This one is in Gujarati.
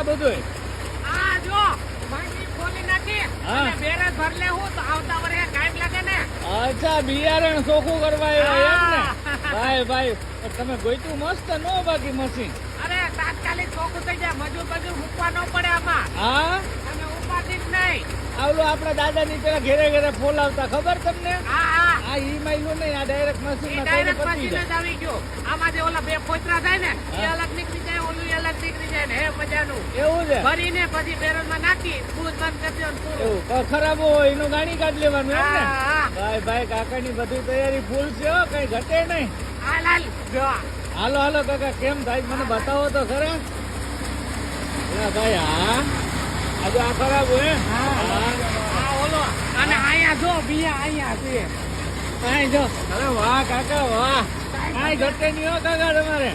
બધું? આ જો માટી ખોલી નાખી હા. અને બેરજ ભર લેવું તો આવતા વર્ષે કામ લાગે ને. અચ્છા, બિયારણ ચોખ્ખું કરવા આવ્યા એમ ને? હા. ભાઈ ભાઈ તમે ગોઈતું મસ્ત નો બાકી મશીન. અરે તાત્કાલિક ચોખ્ખું થઈ જાય, મજૂર મૂકવા ન પડે આમાં હા, અને ઉપાધિ જ નહીં. આવલું આપણા દાદાની પેલા ઘેરે ઘેરે ફોલાવતા ખબર તમને? હા હા આ ઈ માયલું નહીં, આ ડાયરેક્ટ ઈ મશીનમાં ડાયરેક્ટ પતી મશીન જાય. જ આવી ગયો. આમાં જે ઓલા બે ફોતરા થાય ને એ હા. અલગ નીકળી જાય, ઓલું ય અલગ નીકળી જાય ને હે મજાનું. એવું છે? ભરીને પછી બેરલમાં નાખી ફૂલ બંધ કરી દેવાનું પૂરું. એવું ખરાબ હોય એનું ગાણી કાઢી લેવાનું એમ ને? હા, હા. ભાઈ ભાઈ કાકાની બધી તૈયારી ફૂલ છે હો, કઈ ઘટે નહીં. હાલ હાલ જો હાલો હાલો કાકા, કેમ થાય મને બતાવો તો ખરા. એલા ભાઈ, હા આજે આ ખરાબ હોય? આ ઓલો અને અહીંયા જો બિયા અહીંયા છે. કાંઈ જો. અરે વાહ કાકા વાહ, કાંઈ ઘટે નહીં હો કાકા તમારે.